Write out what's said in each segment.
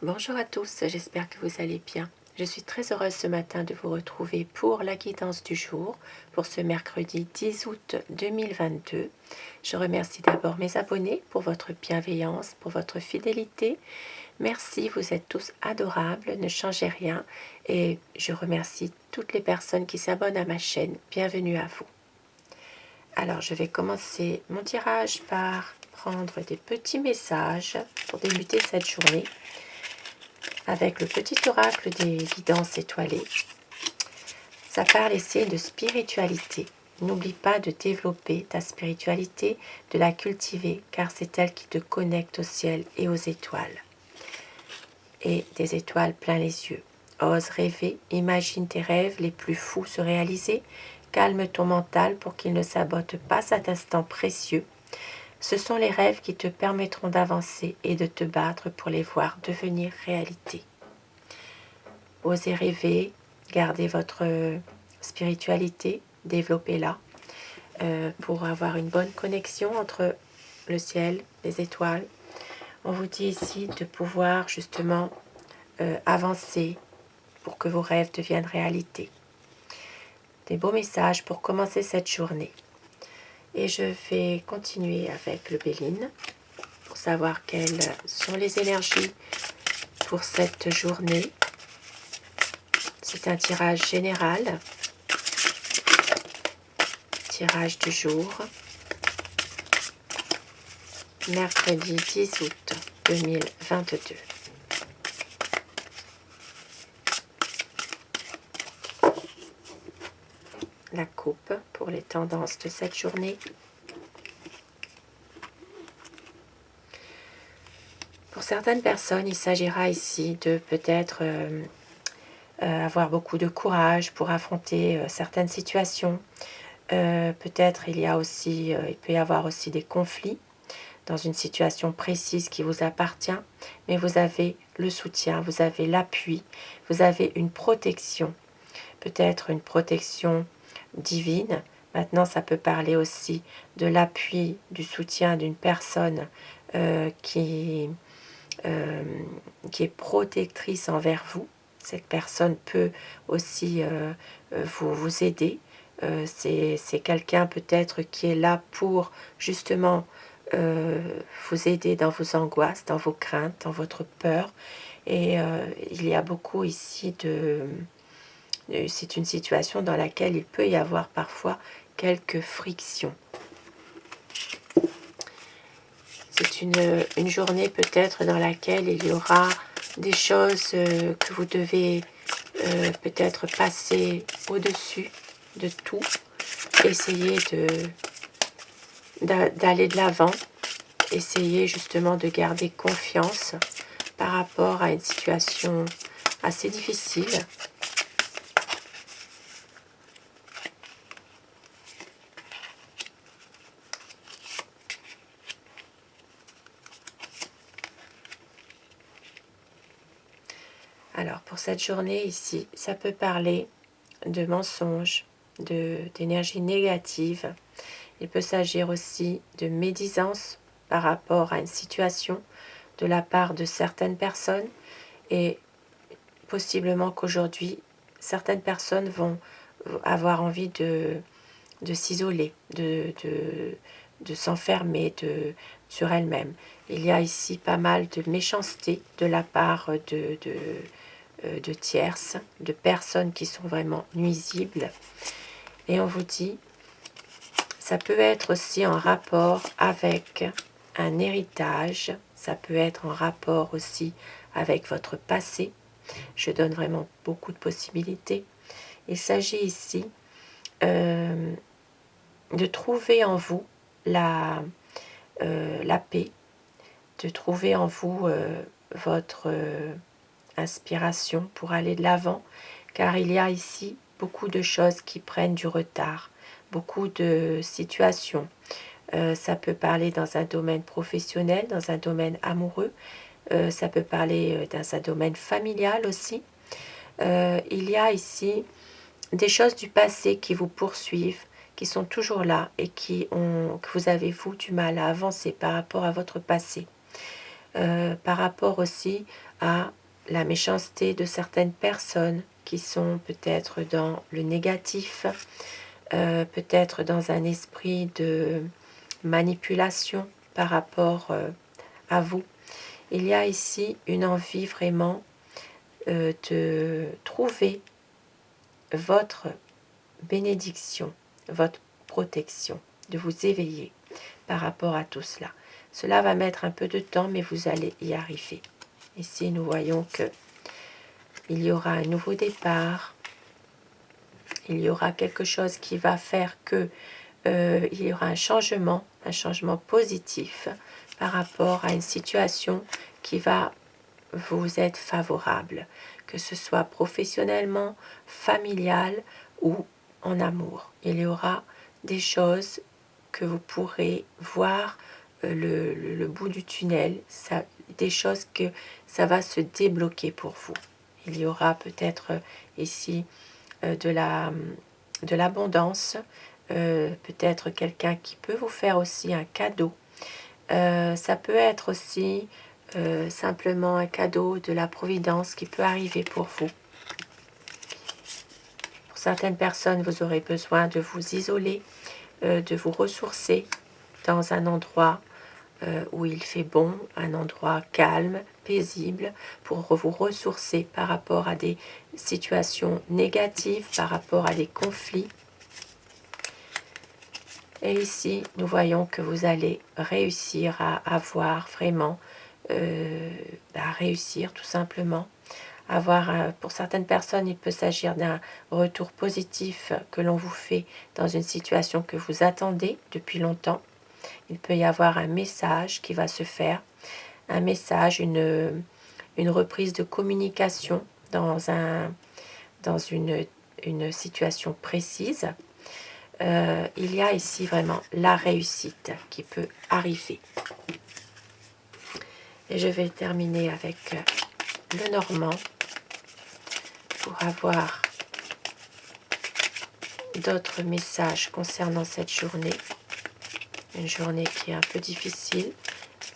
Bonjour à tous, j'espère que vous allez bien. Je suis très heureuse ce matin de vous retrouver pour la guidance du jour, pour ce mercredi 10 août 2022. Je remercie d'abord mes abonnés pour votre bienveillance, pour votre fidélité. Merci, vous êtes tous adorables, ne changez rien. Et je remercie toutes les personnes qui s'abonnent à ma chaîne. Bienvenue à vous. Alors, je vais commencer mon tirage par prendre des petits messages pour débuter cette journée avec le petit oracle des guidances étoilées. Ça parle ici de spiritualité. N'oublie pas de développer ta spiritualité, de la cultiver, car c'est elle qui te connecte au ciel et aux étoiles. Et des étoiles plein les yeux. Ose rêver, imagine tes rêves les plus fous se réaliser. Calme ton mental pour qu'il ne sabote pas cet instant précieux. Ce sont les rêves qui te permettront d'avancer et de te battre pour les voir devenir réalité. Osez rêver, gardez votre spiritualité, développez-la pour avoir une bonne connexion entre le ciel, les étoiles. On vous dit ici de pouvoir justement avancer pour que vos rêves deviennent réalité. Des beaux messages pour commencer cette journée. Et je vais continuer avec le Béline pour savoir quelles sont les énergies pour cette journée. C'est un tirage général, tirage du jour, mercredi 10 août 2022. La coupe pour les tendances de cette journée. Pour certaines personnes, il s'agira ici de peut-être avoir beaucoup de courage pour affronter certaines situations. Peut-être il peut y avoir aussi des conflits dans une situation précise qui vous appartient, mais vous avez le soutien, vous avez l'appui, vous avez une protection, peut-être une protection divine. Maintenant, ça peut parler aussi de l'appui, du soutien d'une personne qui est protectrice envers vous. Cette personne peut aussi vous aider. C'est quelqu'un peut-être qui est là pour justement vous aider dans vos angoisses, dans vos craintes, dans votre peur. Et il y a beaucoup ici c'est une situation dans laquelle il peut y avoir parfois quelques frictions. C'est une journée peut-être dans laquelle il y aura des choses que vous devez peut-être passer au-dessus de tout, essayer d'aller de l'avant, essayer justement de garder confiance par rapport à une situation assez difficile. Alors pour cette journée ici, ça peut parler de mensonges, d'énergie négative. Il peut s'agir aussi de médisance par rapport à une situation de la part de certaines personnes et possiblement qu'aujourd'hui, certaines personnes vont avoir envie de s'isoler, de s'enfermer sur elles-mêmes. Il y a ici pas mal de méchanceté de la part de tierces, de personnes qui sont vraiment nuisibles. Et on vous dit, ça peut être aussi en rapport avec un héritage, ça peut être en rapport aussi avec votre passé. Je donne vraiment beaucoup de possibilités. Il s'agit ici de trouver en vous la paix, de trouver en vous votre inspiration pour aller de l'avant, car il y a ici beaucoup de choses qui prennent du retard, beaucoup de situations. Ça peut parler dans un domaine professionnel, dans un domaine amoureux, ça peut parler dans un domaine familial aussi. Il y a ici des choses du passé qui vous poursuivent, qui sont toujours là et que vous avez, vous, du mal à avancer par rapport à votre passé. par rapport aussi à la méchanceté de certaines personnes qui sont peut-être dans le négatif, peut-être dans un esprit de manipulation par rapport à vous. Il y a ici une envie vraiment de trouver votre bénédiction, votre protection, de vous éveiller par rapport à tout cela. Cela va mettre un peu de temps, mais vous allez y arriver. Ici, nous voyons que il y aura un nouveau départ, il y aura quelque chose qui va faire que il y aura un changement positif par rapport à une situation qui va vous être favorable, que ce soit professionnellement, familial ou en amour. Il y aura des choses que vous pourrez voir le bout du tunnel, des choses que ça va se débloquer pour vous. Il y aura peut-être ici de l'abondance, peut-être quelqu'un qui peut vous faire aussi un cadeau. Ça peut être aussi simplement un cadeau de la providence qui peut arriver pour vous. Pour certaines personnes, vous aurez besoin de vous isoler, de vous ressourcer dans un endroit où il fait bon, un endroit calme, paisible, pour vous ressourcer par rapport à des situations négatives, par rapport à des conflits. Et ici, nous voyons que vous allez réussir à avoir vraiment, à réussir tout simplement. Pour certaines personnes, il peut s'agir d'un retour positif que l'on vous fait dans une situation que vous attendez depuis longtemps. Il peut y avoir un message qui va se faire, un message, une reprise de communication dans une situation précise. Il y a ici vraiment la réussite qui peut arriver. Et je vais terminer avec le Normand pour avoir d'autres messages concernant cette journée. Une journée qui est un peu difficile,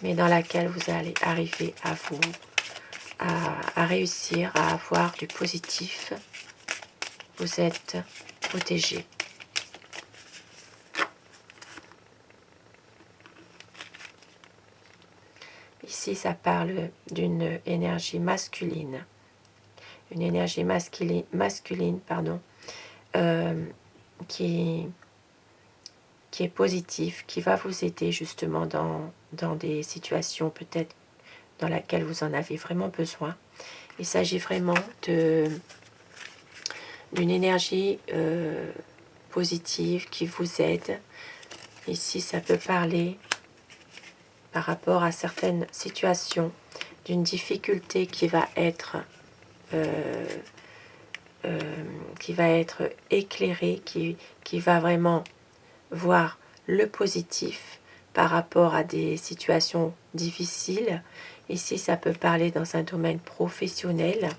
mais dans laquelle vous allez arriver à réussir à avoir du positif. Vous êtes protégé. Ici, ça parle d'une énergie masculine. Une énergie masculine, qui est positive, qui va vous aider justement dans des situations peut-être dans lesquelles vous en avez vraiment besoin. Il s'agit vraiment d'une énergie positive qui vous aide. Ici, ça peut parler par rapport à certaines situations d'une difficulté qui va être éclairée, qui va vraiment voir le positif par rapport à des situations difficiles. Ici, ça peut parler dans un domaine professionnel.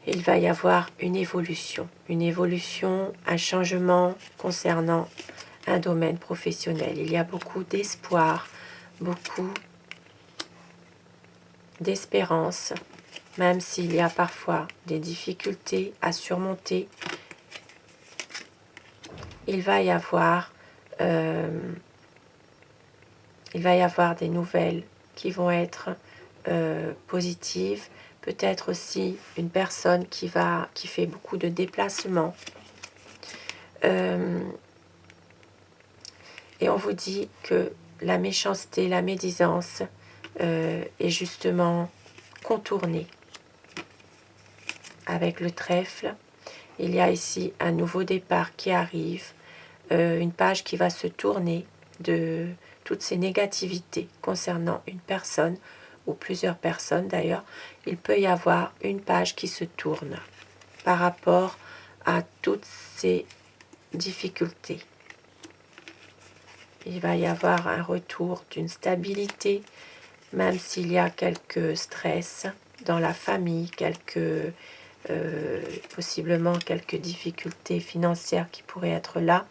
Il va y avoir une évolution, un changement concernant un domaine professionnel. Il y a beaucoup d'espoir, beaucoup d'espérance, même s'il y a parfois des difficultés à surmonter. Il va y avoir des nouvelles qui vont être positives. Peut-être aussi une personne qui fait beaucoup de déplacements. Et on vous dit que la méchanceté, la médisance est justement contournée. Avec le trèfle, il y a ici un nouveau départ qui arrive, une page qui va se tourner de toutes ces négativités concernant une personne ou plusieurs personnes d'ailleurs. Il peut y avoir une page qui se tourne par rapport à toutes ces difficultés. Il va y avoir un retour d'une stabilité, même s'il y a quelques stress dans la famille, possiblement quelques difficultés financières qui pourraient être là.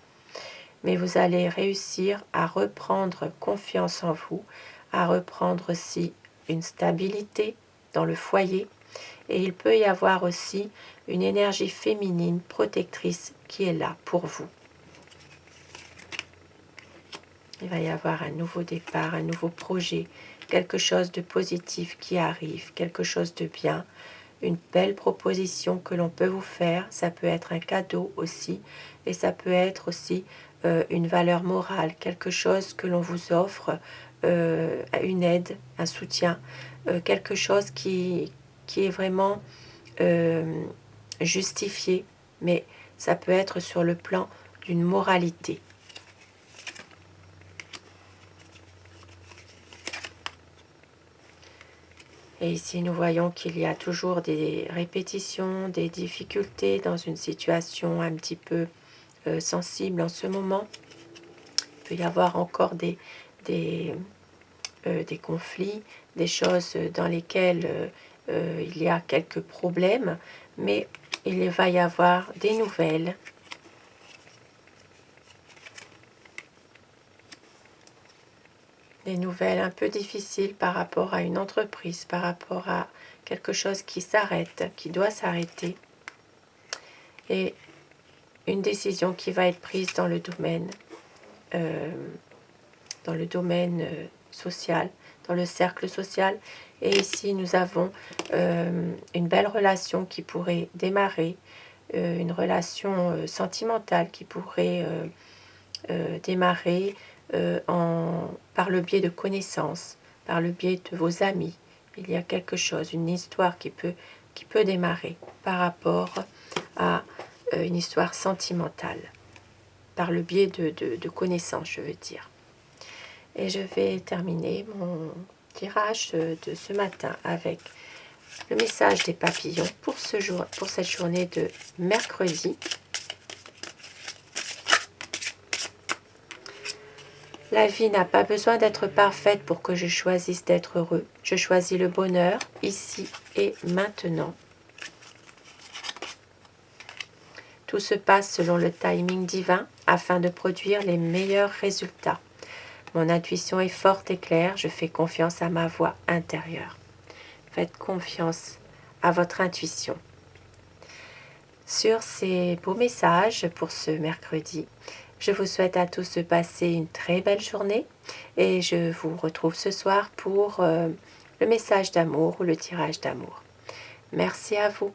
Mais vous allez réussir à reprendre confiance en vous, à reprendre aussi une stabilité dans le foyer. Et il peut y avoir aussi une énergie féminine protectrice qui est là pour vous. Il va y avoir un nouveau départ, un nouveau projet, quelque chose de positif qui arrive, quelque chose de bien, une belle proposition que l'on peut vous faire. Ça peut être un cadeau aussi, et ça peut être aussi une valeur morale, quelque chose que l'on vous offre, une aide, un soutien, quelque chose qui est vraiment justifié, mais ça peut être sur le plan d'une moralité. Et ici, nous voyons qu'il y a toujours des répétitions, des difficultés dans une situation un petit peu sensible en ce moment. Il peut y avoir encore des conflits, des choses dans lesquelles il y a quelques problèmes, mais il va y avoir des nouvelles. Des nouvelles un peu difficiles par rapport à une entreprise, par rapport à quelque chose qui s'arrête, qui doit s'arrêter. Et une décision qui va être prise dans le domaine social, dans le cercle social. Et ici, nous avons une belle relation qui pourrait démarrer, une relation sentimentale qui pourrait démarrer par le biais de connaissances, par le biais de vos amis. Il y a quelque chose, une histoire qui peut démarrer par rapport à une histoire sentimentale, par le biais de connaissances, je veux dire. Et je vais terminer mon tirage de ce matin avec le message des papillons pour cette journée de mercredi. La vie n'a pas besoin d'être parfaite pour que je choisisse d'être heureux. Je choisis le bonheur ici et maintenant. Tout se passe selon le timing divin afin de produire les meilleurs résultats. Mon intuition est forte et claire, je fais confiance à ma voix intérieure. Faites confiance à votre intuition. Sur ces beaux messages pour ce mercredi, je vous souhaite à tous de passer une très belle journée et je vous retrouve ce soir pour le message d'amour ou le tirage d'amour. Merci à vous.